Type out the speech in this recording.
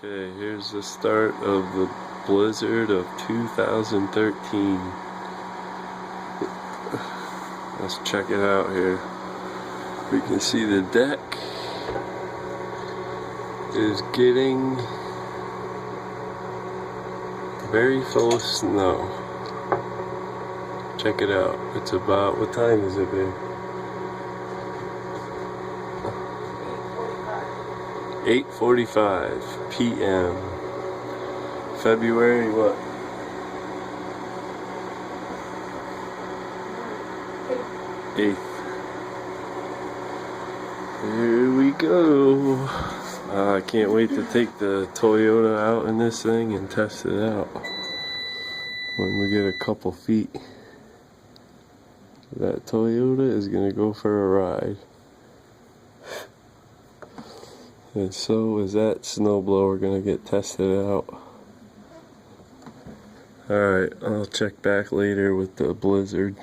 Okay, here's the start of the blizzard of 2013. Let's check it out here. We can see the deck is getting very full of snow. Check it out. It's about, what time is it, babe? 8:45 p.m. February what? 8th. Here we go. I can't wait to take the Toyota out in this thing and test it out when we get a couple feet. That Toyota is gonna go for a ride. And so is that snowblower gonna get tested out. Alright, I'll check back later with the blizzard.